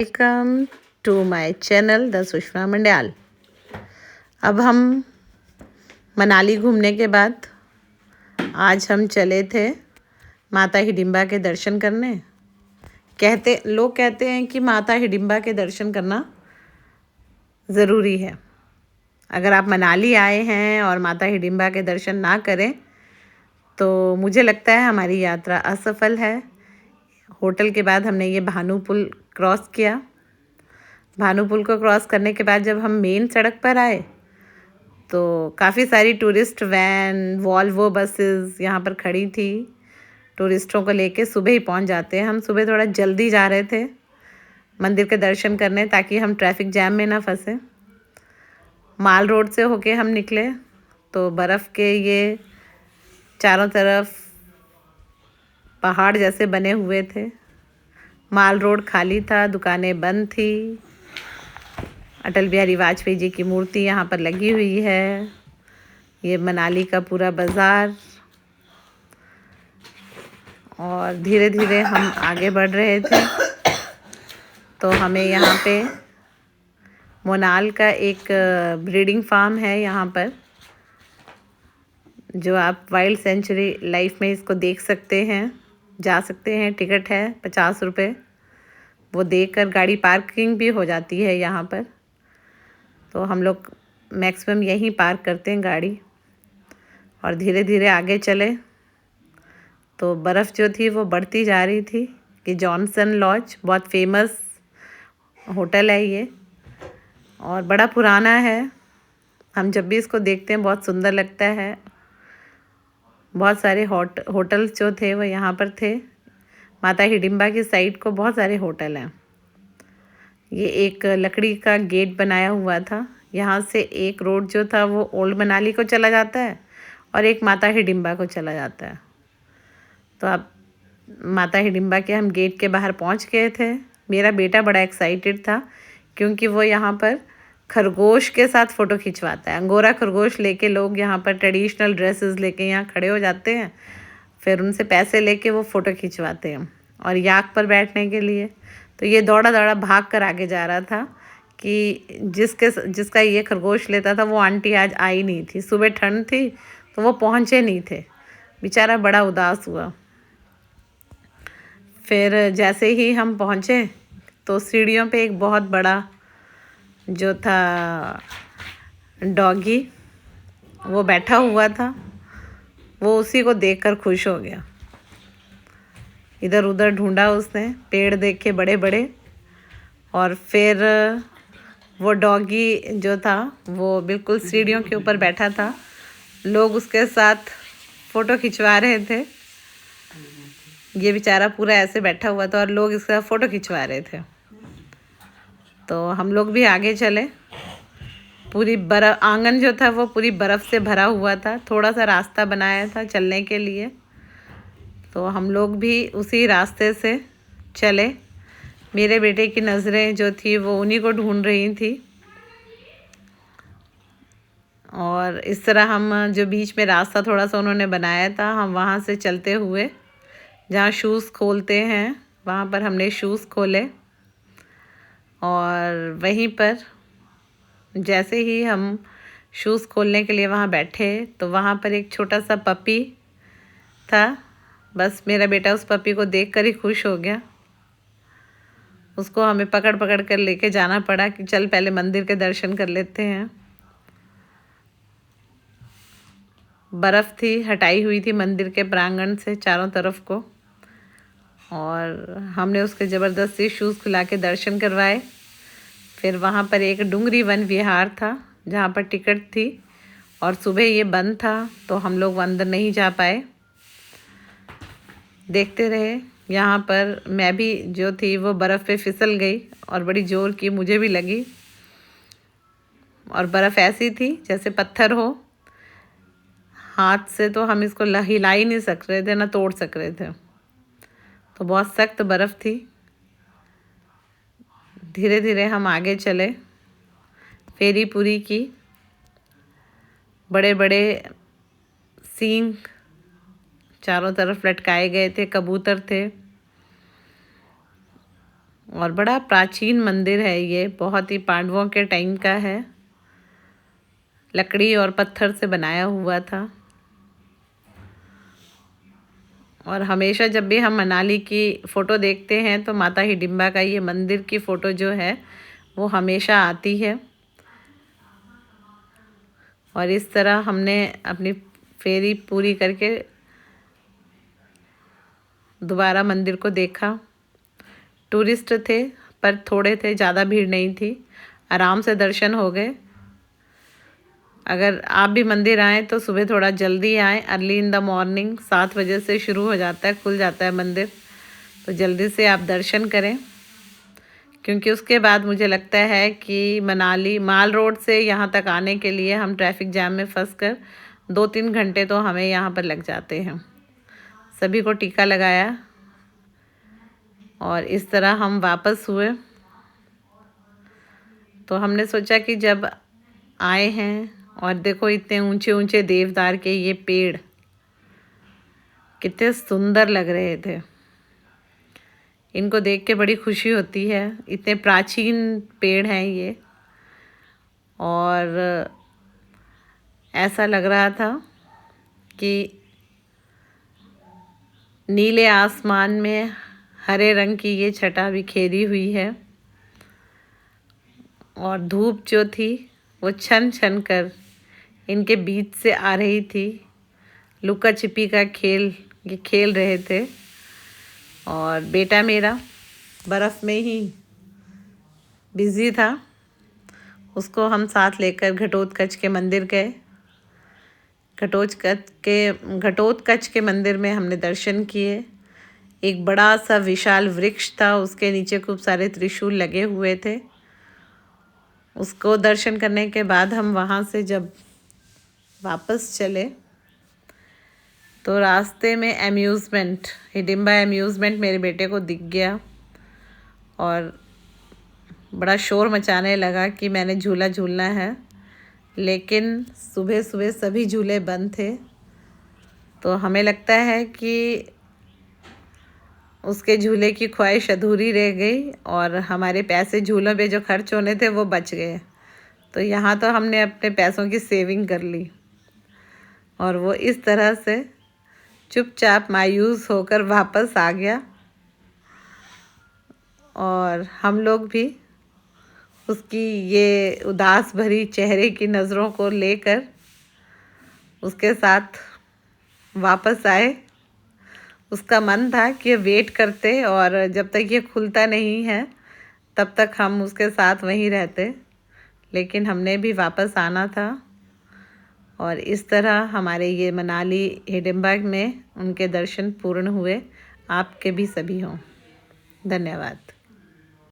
Welcome to my channel the Sushma Mandyal. अब हम मनाली घूमने के बाद आज हम चले थे माता हिडिंबा के दर्शन करने। लोग कहते हैं कि माता हिडिंबा के दर्शन करना ज़रूरी है। अगर आप मनाली आए हैं और माता हिडिंबा के दर्शन ना करें तो मुझे लगता है हमारी यात्रा असफल है। होटल के बाद हमने ये भानुपुल क्रॉस किया। भानुपुल को क्रॉस करने के बाद जब हम मेन सड़क पर आए तो काफ़ी सारी टूरिस्ट वैन, वॉल्वो बसेस यहाँ पर खड़ी थी। टूरिस्टों को लेके सुबह ही पहुँच जाते हैं। हम सुबह थोड़ा जल्दी जा रहे थे मंदिर के दर्शन करने ताकि हम ट्रैफिक जैम में ना फंसे। माल रोड से होके हम निकले तो बर्फ़ के ये चारों तरफ पहाड़ जैसे बने हुए थे। माल रोड खाली था, दुकानें बंद थी। अटल बिहारी वाजपेयी जी की मूर्ति यहाँ पर लगी हुई है। ये मनाली का पूरा बाज़ार। और धीरे धीरे हम आगे बढ़ रहे थे तो हमें यहाँ पे मोनाल का एक ब्रीडिंग फार्म है यहाँ पर, जो आप वाइल्ड सेंचुरी लाइफ में इसको देख सकते हैं, जा सकते हैं। टिकट है 50 रुपये। वो देकर गाड़ी पार्किंग भी हो जाती है यहाँ पर। तो हम लोग मैक्सिमम यहीं पार्क करते हैं गाड़ी और धीरे धीरे आगे चले तो बर्फ़ जो थी वो बढ़ती जा रही थी। कि जॉनसन लॉज बहुत फेमस होटल है ये और बड़ा पुराना है। हम जब भी इसको देखते हैं बहुत सुंदर लगता है। बहुत सारे होटल्स जो थे वो यहाँ पर थे। माता हिडिंबा की साइड को बहुत सारे होटल हैं। ये एक लकड़ी का गेट बनाया हुआ था। यहाँ से एक रोड जो था वो ओल्ड मनाली को चला जाता है और एक माता हिडिंबा को चला जाता है। तो अब माता हिडिंबा के हम गेट के बाहर पहुँच गए थे। मेरा बेटा बड़ा एक्साइटेड था क्योंकि वो यहाँ पर खरगोश के साथ फ़ोटो खिंचवाता है। अंगोरा खरगोश लेके लोग यहाँ पर ट्रेडिशनल ड्रेसेस लेके यहाँ खड़े हो जाते हैं, फिर उनसे पैसे लेके वो फ़ोटो खिंचवाते हैं। और याक पर बैठने के लिए तो ये दौड़ा दौड़ा भाग कर आगे जा रहा था कि जिसका ये खरगोश लेता था वो आंटी आज आई नहीं थी। सुबह ठंड थी तो वो पहुँचे नहीं थे। बेचारा बड़ा उदास हुआ। फिर जैसे ही हम पहुँचे तो सीढ़ियों पे एक बहुत बड़ा जो था डॉगी वो बैठा हुआ था। वो उसी को देखकर खुश हो गया। इधर उधर ढूंढा उसने, पेड़ देखे बड़े बड़े, और फिर वो डॉगी जो था वो बिल्कुल सीढ़ियों के ऊपर बैठा था। लोग उसके साथ फ़ोटो खिंचवा रहे थे। ये बेचारा पूरा ऐसे बैठा हुआ था और लोग इसका फ़ोटो खिंचवा रहे थे। तो हम लोग भी आगे चले। पूरी बर्फ़, आंगन जो था वो पूरी बर्फ़ से भरा हुआ था। थोड़ा सा रास्ता बनाया था चलने के लिए तो हम लोग भी उसी रास्ते से चले। मेरे बेटे की नज़रें जो थी वो उन्हीं को ढूंढ रही थी। और इस तरह हम जो बीच में रास्ता थोड़ा सा उन्होंने बनाया था, हम वहाँ से चलते हुए जहाँ शूज़ खोलते हैं वहाँ पर हमने शूज़ खोले। और वहीं पर जैसे ही हम शूज़ खोलने के लिए वहाँ बैठे तो वहाँ पर एक छोटा सा पपी था। बस मेरा बेटा उस पपी को देखकर ही खुश हो गया। उसको हमें पकड़ पकड़ कर लेके जाना पड़ा कि चल पहले मंदिर के दर्शन कर लेते हैं। बर्फ़ थी, हटाई हुई थी मंदिर के प्रांगण से चारों तरफ को, और हमने उसके ज़बरदस्ती शूज़ खुला के दर्शन करवाए। फिर वहाँ पर एक डुंगरी वन विहार था जहाँ पर टिकट थी और सुबह ये बंद था तो हम लोग अंदर नहीं जा पाए, देखते रहे। यहाँ पर मैं भी जो थी वो बर्फ़ पे फिसल गई और बड़ी ज़ोर की मुझे भी लगी। और बर्फ़ ऐसी थी जैसे पत्थर हो। हाथ से तो हम इसको हिला ही नहीं सक रहे थे, ना तोड़ सक रहे थे। तो बहुत सख्त बर्फ़ थी। धीरे धीरे हम आगे चले। फेरी पूरी की। बड़े बड़े सींग चारों तरफ लटकाए गए थे, कबूतर थे। और बड़ा प्राचीन मंदिर है ये, बहुत ही पांडवों के टाइम का है, लकड़ी और पत्थर से बनाया हुआ था। और हमेशा जब भी हम मनाली की फ़ोटो देखते हैं तो माता हिडिंबा का ये मंदिर की फ़ोटो जो है वो हमेशा आती है। और इस तरह हमने अपनी फेरी पूरी करके दोबारा मंदिर को देखा। टूरिस्ट थे पर थोड़े थे, ज़्यादा भीड़ नहीं थी, आराम से दर्शन हो गए। अगर आप भी मंदिर आएँ तो सुबह थोड़ा जल्दी आएँ, अर्ली इन द मॉर्निंग। 7 बजे से शुरू हो जाता है, खुल जाता है मंदिर, तो जल्दी से आप दर्शन करें। क्योंकि उसके बाद मुझे लगता है कि मनाली माल रोड से यहाँ तक आने के लिए हम ट्रैफिक जैम में फंस कर 2-3 घंटे तो हमें यहाँ पर लग जाते हैं। सभी को टीका लगाया और इस तरह हम वापस हुए। तो हमने सोचा कि जब आए हैं और देखो इतने ऊंचे ऊंचे देवदार के ये पेड़ कितने सुंदर लग रहे थे, इनको देख के बड़ी खुशी होती है। इतने प्राचीन पेड़ हैं ये, और ऐसा लग रहा था कि नीले आसमान में हरे रंग की ये छटा बिखेरी हुई है, और धूप जो थी वो छन छन कर इनके बीच से आ रही थी। लुका छिपी का खेल ये खेल रहे थे, और बेटा मेरा बर्फ़ में ही बिज़ी था। उसको हम साथ लेकर घटोत्कच के मंदिर गए। घटोत्कच के मंदिर में हमने दर्शन किए। एक बड़ा सा विशाल वृक्ष था, उसके नीचे खूब सारे त्रिशूल लगे हुए थे। उसको दर्शन करने के बाद हम वहाँ से जब वापस चले तो रास्ते में एम्यूज़मेंट, हिडिंबा एम्यूज़मेंट मेरे बेटे को दिख गया और बड़ा शोर मचाने लगा कि मैंने झूला झूलना है। लेकिन सुबह सुबह सभी झूले बंद थे, तो हमें लगता है कि उसके झूले की ख्वाहिश अधूरी रह गई और हमारे पैसे झूलों पे जो खर्च होने थे वो बच गए। तो यहाँ तो हमने अपने पैसों की सेविंग कर ली, और वो इस तरह से चुपचाप मायूस होकर वापस आ गया। और हम लोग भी उसकी ये उदास भरी चेहरे की नज़रों को लेकर उसके साथ वापस आए। उसका मन था कि वेट करते और जब तक ये खुलता नहीं है तब तक हम उसके साथ वहीं रहते, लेकिन हमने भी वापस आना था। और इस तरह हमारे ये मनाली हिडिंबा में उनके दर्शन पूर्ण हुए। आपके भी सभी हों। धन्यवाद।